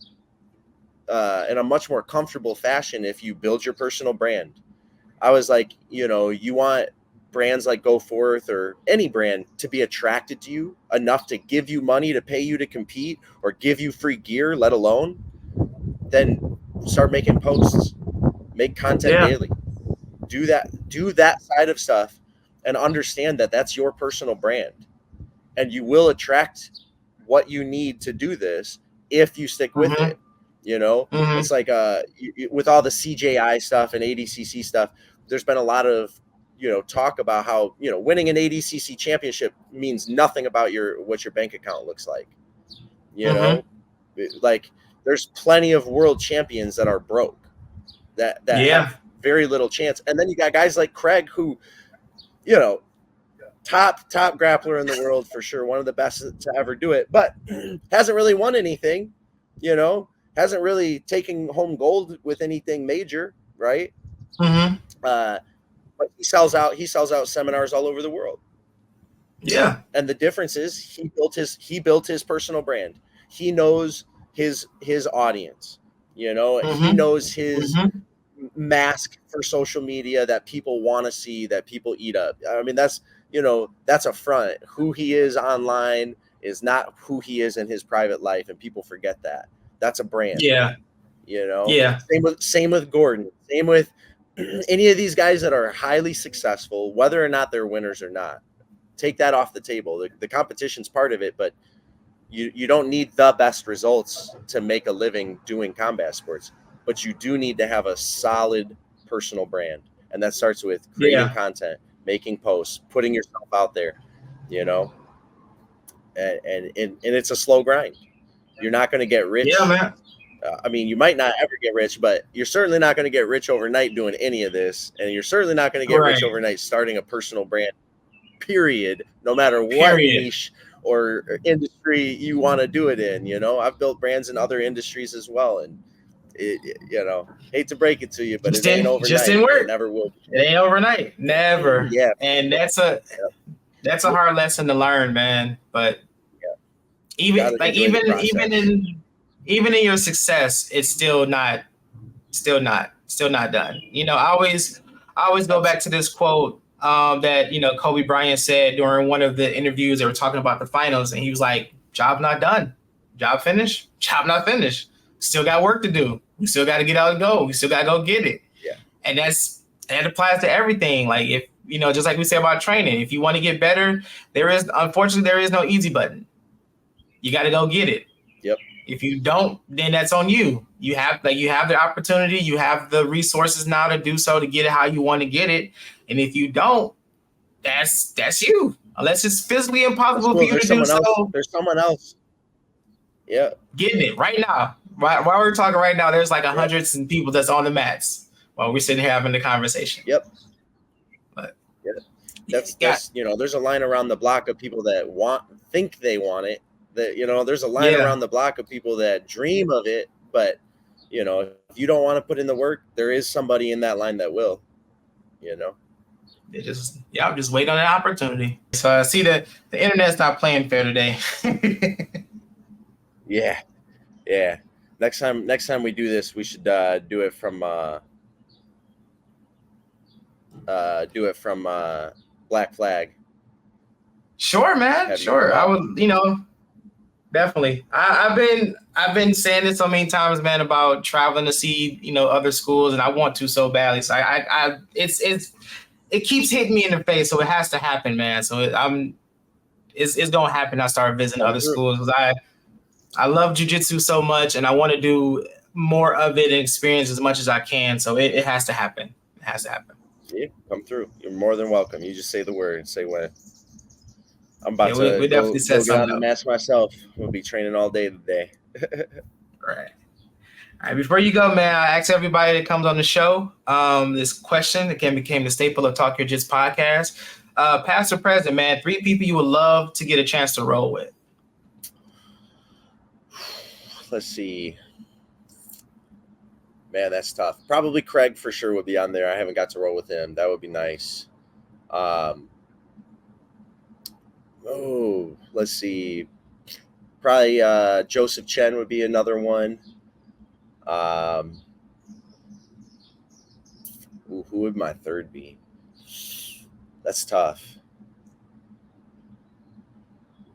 in a much more comfortable fashion if you build your personal brand. I was like, you want brands like Go Forth or any brand to be attracted to you enough to give you money to pay you to compete or give you free gear, let alone, then start making posts, make content daily, do that side of stuff and understand that that's your personal brand, and you will attract what you need to do this if you stick with it. It's like with all the CJI stuff and ADCC stuff, there's been a lot of talk about how winning an ADCC championship means nothing about what your bank account looks like. Like there's plenty of world champions that are broke that have very little chance. And then you got guys like Craig who, you know, top grappler in the world for sure, one of the best to ever do it, but hasn't really won anything, you know, hasn't really taken home gold with anything major, right? Mm-hmm. But he sells out seminars all over the world. Yeah. And the difference is he built his personal brand. He knows his audience, you know, he knows his mask for social media that people want to see, that people eat up. I mean, that's, you know, that's a front. Who he is online is not who he is in his private life, and people forget that. That's a brand. Yeah. You know. Yeah. Same with Gordon. Same with any of these guys that are highly successful, whether or not they're winners or not. Take that off the table. The competition's part of it, but you don't need the best results to make a living doing combat sports. But you do need to have a solid personal brand, and that starts with creating content, making posts, putting yourself out there, you know. And it's a slow grind. You're not going to get rich. Yeah, man. I mean, you might not ever get rich, but you're certainly not going to get rich overnight doing any of this, and you're certainly not going to get rich overnight starting a personal brand. Period. No matter what niche or industry you want to do it in, you know. I've built brands in other industries as well, and you know, hate to break it to you, but it ain't overnight. Just didn't work. It never will. It ain't overnight. Never. Yeah. And that's a hard lesson to learn, man. But even in your success, it's still not done. You know, I always go back to this quote that, you know, Kobe Bryant said during one of the interviews. They were talking about the finals, and he was like, "Job not done. Job finished. Job not finished. Still got work to do. We still got to get out and go. We still got to go get it." Yeah. And that applies to everything. Like, if, you know, just like we say about training, if you want to get better, unfortunately, there is no easy button. You got to go get it. Yep. If you don't, then that's on you. You have the opportunity, you have the resources now to do so, to get it how you want to get it. And if you don't, that's you. Unless it's physically impossible for you to do so. There's someone else. Yeah. Getting it right now. While we're talking right now, there's like hundreds of people that's on the mats while we're sitting here having the conversation. Yep. But that's you know, there's a line around the block of people that think they want it. That, you know, there's a line around the block of people that dream of it, but, you know, if you don't want to put in the work, there is somebody in that line that will, you know. I'm just waiting on an opportunity. So I see that the internet's not playing fair today. Yeah. Next time we do this, we should do it from Black Flag. Sure, man. Sure. I would, you know, definitely. I've been saying this so many times, man, about traveling to see, you know, other schools, and I want to so badly. So it keeps hitting me in the face, so it has to happen, man. So it's gonna happen. I start visiting other schools because I love jiu-jitsu so much, and I want to do more of it and experience as much as I can. So it has to happen. It has to happen. Yeah, come through. You're more than welcome. You just say the word and say when. I'm about to we definitely go get on the mats myself. We'll be training all day today. Right. All right. Before you go, man, I ask everybody that comes on the show this question that became the staple of Talk Your Jits podcast. Past or present, man, 3 people you would love to get a chance to roll with. Let's see. Man, that's tough. Probably Craig for sure would be on there. I haven't got to roll with him. That would be nice. Let's see. Probably Joseph Chen would be another one. Who would my third be? That's tough.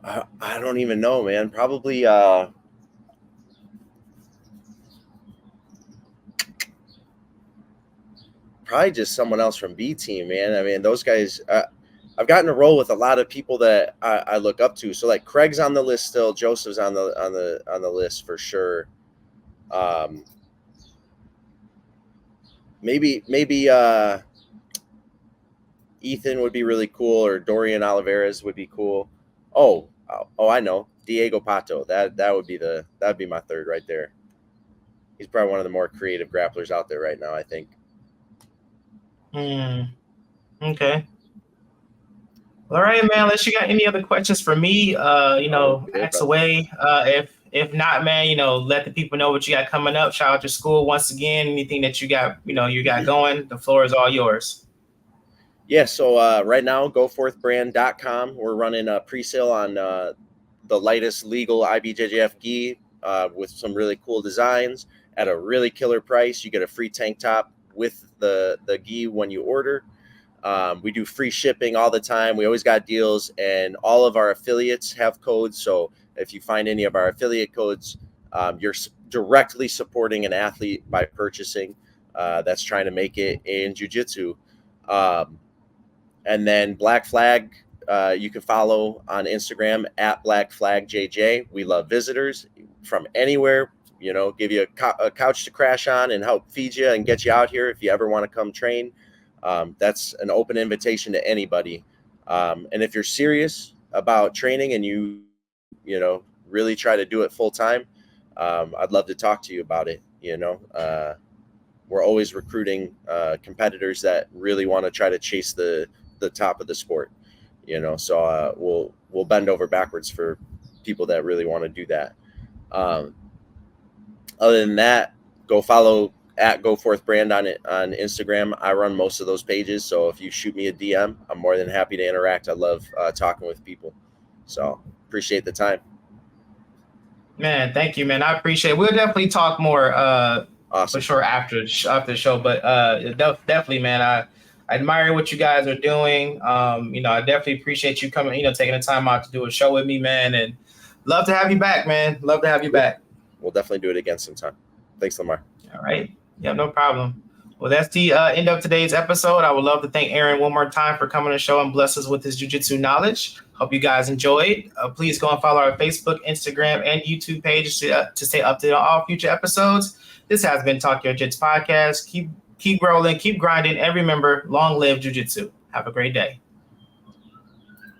I don't even know, man. Probably just someone else from B team, man. I mean, those guys. I've gotten to roll with a lot of people that I look up to. So like Craig's on the list still. Joseph's on the list for sure. Maybe Ethan would be really cool, or Dorian Oliveras would be cool. Oh, I know, Diego Pato. That'd be my third right there. He's probably one of the more creative grapplers out there right now, I think. Okay. All right, man. Unless you got any other questions for me, ask brother. away. If not, man, let the people know what you got coming up. Shout out your school once again. Anything that you got, you got going. The floor is all yours. Yeah, so right now, goforthbrand.com. We're running a pre-sale on the lightest legal IBJJF gi with some really cool designs at a really killer price. You get a free tank top with the gi when you order. We do free shipping all the time. We always got deals, and all of our affiliates have codes. So if you find any of our affiliate codes, you're directly supporting an athlete by purchasing that's trying to make it in jiu-jitsu. And then Black Flag, you can follow on Instagram at Black Flag JJ. We love visitors from anywhere. Give you a couch to crash on and help feed you and get you out here if you ever want to come train. That's an open invitation to anybody. And if you're serious about training and you really try to do it full time, I'd love to talk to you about it. We're always recruiting competitors that really want to try to chase the top of the sport. So we'll bend over backwards for people that really want to do that. Other than that, go follow at GoForthBrand on Instagram. I run most of those pages, so if you shoot me a DM, I'm more than happy to interact. I love talking with people, so appreciate the time. Man, thank you, man. I appreciate it. We'll definitely talk more Awesome. for sure after the show, but definitely, man, I admire what you guys are doing. I definitely appreciate you coming, taking the time out to do a show with me, man, and love to have you back, man. Love to have you back. We'll definitely do it again sometime. Thanks, Lamar. All right. Yeah, no problem. Well, that's the end of today's episode. I would love to thank Aaron one more time for coming to the show and bless us with his jiu-jitsu knowledge. Hope you guys enjoyed. Please go and follow our Facebook, Instagram, and YouTube pages to stay up to date on all future episodes. This has been Talk Your Jits podcast. Keep rolling, keep grinding, and remember, long live jiu-jitsu. Have a great day.